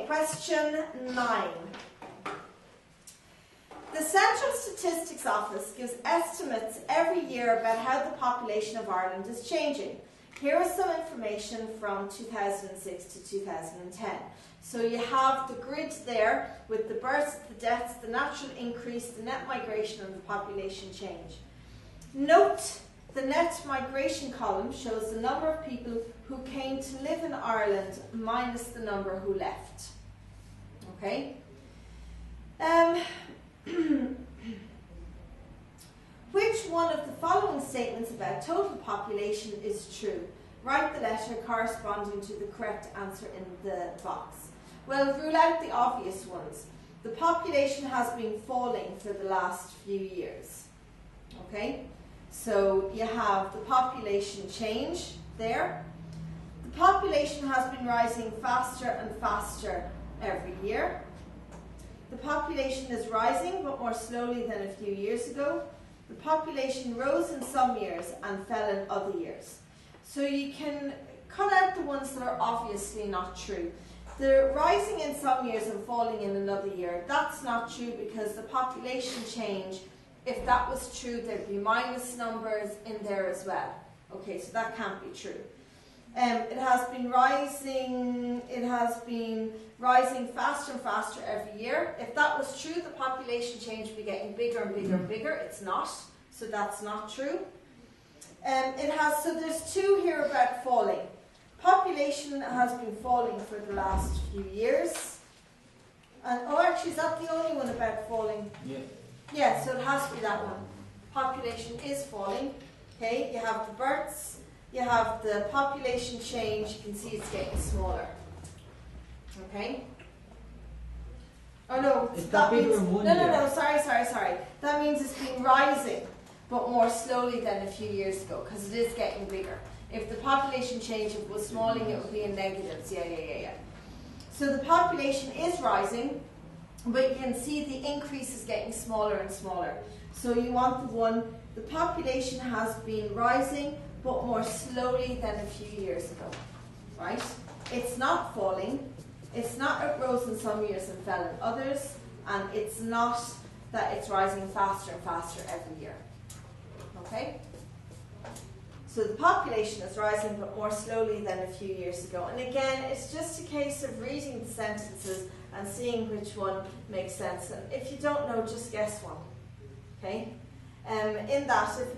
Okay, question 9. The Central Statistics Office gives estimates every year about how the population of Ireland is changing. Here is some information from 2006 to 2010. So you have the grid there with the births, the deaths, the natural increase, the net migration and the population change. Note the net migration column shows the number of people who came to live in Ireland minus the number who left. Okay? Which one of the following statements about total population is true? Write the letter corresponding to the correct answer in the box. Well, rule out the obvious ones. The population has been falling for the last few years. Okay? So you have the population change there. The population has been rising faster and faster every year. The population is rising, but more slowly than a few years ago. The population rose in some years and fell in other years. So you can cut out the ones that are obviously not true. The rising in some years and falling in another year, that's not true because the population change, if that was true, there'd be minus numbers in there as well. Okay, so that can't be true. It has been rising faster and faster every year. If that was true, the population change would be getting bigger and bigger and bigger. It's not, so that's not true. So there's two here about falling. Population has been falling for the last few years. And actually, is that the only one about falling? Yeah. Yeah, so it has to be that one. Population is falling. Okay, you have the births, you have the population change, you can see it's getting smaller. Okay? Oh no, that means, no, sorry. That means it's been rising, but more slowly than a few years ago, because it is getting bigger. If the population change was smalling, it would be in negatives. Yeah. So the population is rising, but you can see the increase is getting smaller and smaller. So you want the one, the population has been rising, but more slowly than a few years ago, right? It's not falling. It's not it rose in some years and fell in others, and it's not that it's rising faster and faster every year. Okay? So the population is rising, but more slowly than a few years ago. And again, it's just a case of reading the sentences and seeing which one makes sense. And if you don't know, just guess one. Okay? In that, if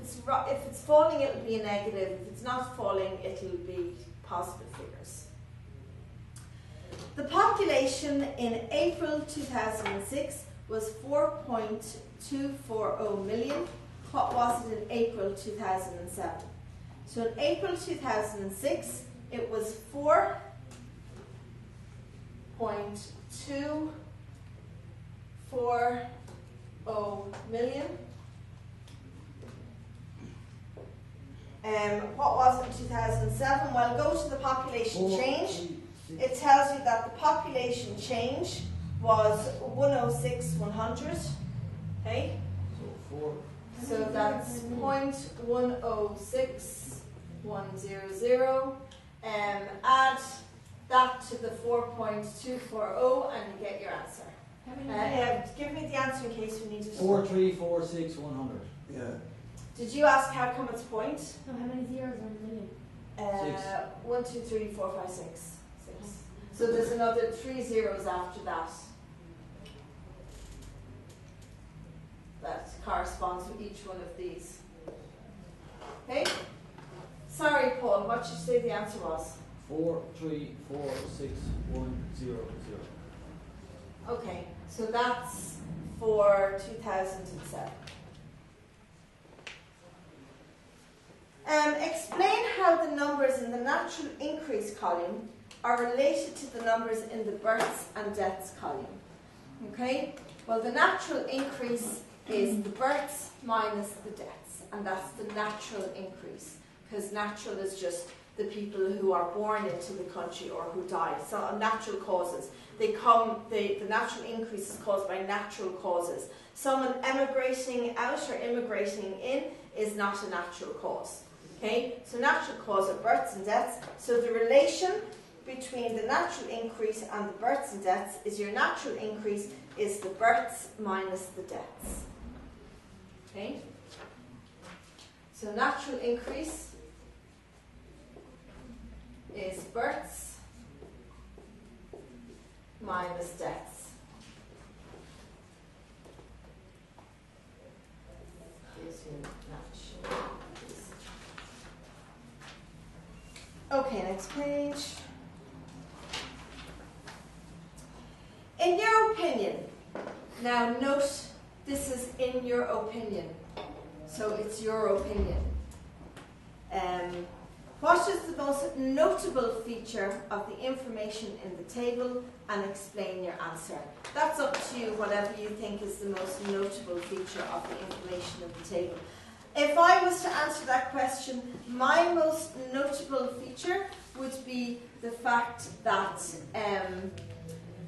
it's falling, it'll be a negative. If it's not falling, it'll be positive figures. The population in April 2006 was 4.240 million. What was it in April 2007? So in April 2006, it was 4.240 million. What was it in 2007? Well, go to the population change. It tells you that the population change was 106,100. Okay? So that's 0.116100. Add that to the 4.240 and you get your answer. Give me the answer in case we need to. 4,346,100. Yeah. Did you ask how come it's point? No, how many zeros are in a million? 1, 2, 3, 4, 5, 6. 6. So there's another 3 zeros after that. That corresponds with each one of these. Okay? Sorry, Paul, what did you say the answer was? 4,346,100. Okay, so that's for 2007. Explain how the numbers in the natural increase column are related to the numbers in the births and deaths column. Okay? Well, the natural increase is the births minus the deaths, and that's the natural increase, because natural is just the people who are born into the country or who die. So natural causes. The natural increase is caused by natural causes. Someone emigrating out or immigrating in is not a natural cause. Okay, so natural cause are births and deaths. So the relation between the natural increase and the births and deaths is your natural increase is the births minus the deaths. Okay? So natural increase is births minus deaths. Gives you natural increase. Okay, next page. In your opinion, now note this is in your opinion, so it's your opinion. What is the most notable feature of the information in the table, and explain your answer. That's up to you, whatever you think is the most notable feature of the information in the table. If I was to answer that question, my most notable feature would be the fact that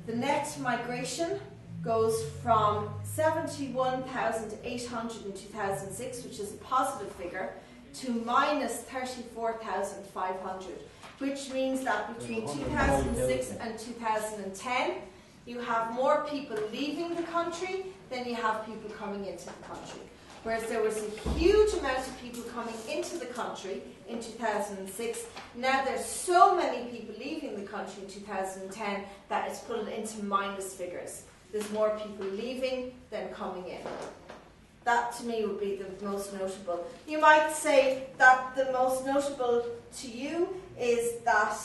the net migration goes from 71,800 in 2006, which is a positive figure, to minus 34,500, which means that between 2006 and 2010, you have more people leaving the country than you have people coming into the country. Whereas there was a huge amount of people coming into the country in 2006, now there's so many people leaving the country in 2010 that it's put into minus figures. There's more people leaving than coming in. That to me would be the most notable. You might say that the most notable to you is that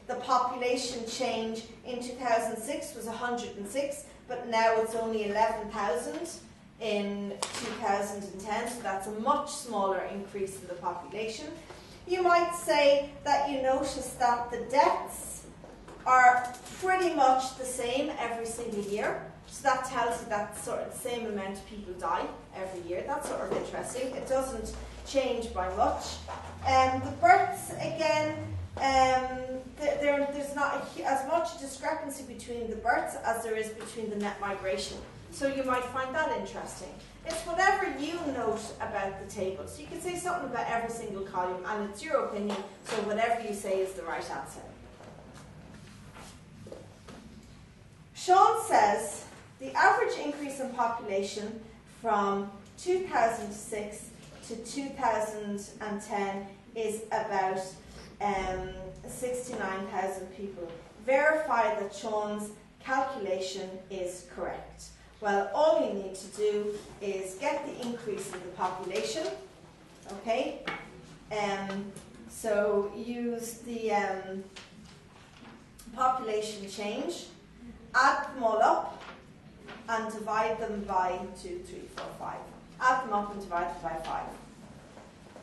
the population change in 2006 was 106, but now it's only 11,000 in 2010, so that's a much smaller increase in the population. You might say that you notice that the deaths are pretty much the same every single year. So that tells you that sort of the same amount of people die every year. That's sort of interesting. It doesn't change by much. The births, again, there's not as much discrepancy between the births as there is between the net migration. So you might find that interesting. It's whatever you note about the table. So you can say something about every single column, and it's your opinion, so whatever you say is the right answer. Sean says the average increase in population from 2006 to 2010 is about 69,000 people. Verify that Sean's calculation is correct. Well, all you need to do is get the increase in the population, okay? So use the population change, add them all up, and divide them by 2, 3, 4, 5. Add them up and divide them by 5.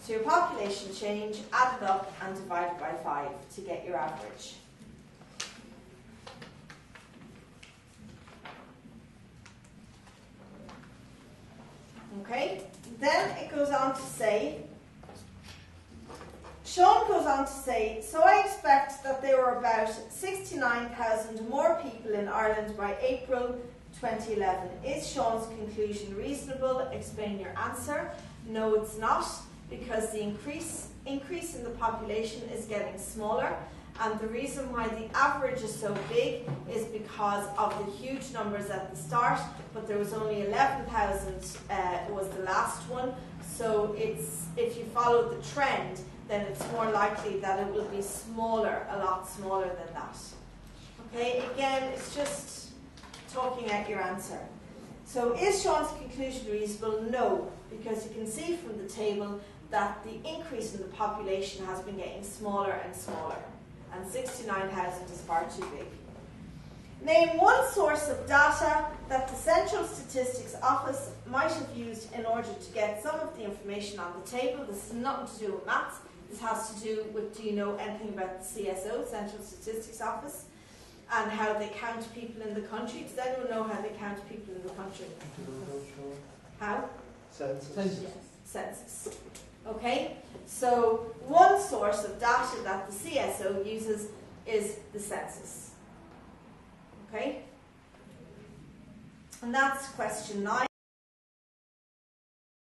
So your population change, add it up and divide it by 5 to get your average. Okay, then it goes on to say, Sean goes on to say, so I expect that there were about 69,000 more people in Ireland by April 2011. Is Sean's conclusion reasonable? Explain your answer. No, it's not, because the increase in the population is getting smaller, and the reason why the average is so big is because of the huge numbers at the start, but there was only 11,000 was the last one, so if you follow the trend, then it's more likely that it will be smaller, a lot smaller than that. Okay, again, it's just talking out your answer. So is Sean's conclusion reasonable? No, because you can see from the table that the increase in the population has been getting smaller and smaller, and 69,000 is far too big. Name one source of data that the Central Statistics Office might have used in order to get some of the information on the table. This has nothing to do with maths. This has to do with, do you know anything about the CSO, Central Statistics Office, and how they count people in the country? Does anyone know how they count people in the country? How? Census. Census. Okay, so one source of data that the CSO uses is the census. Okay? And that's question 9.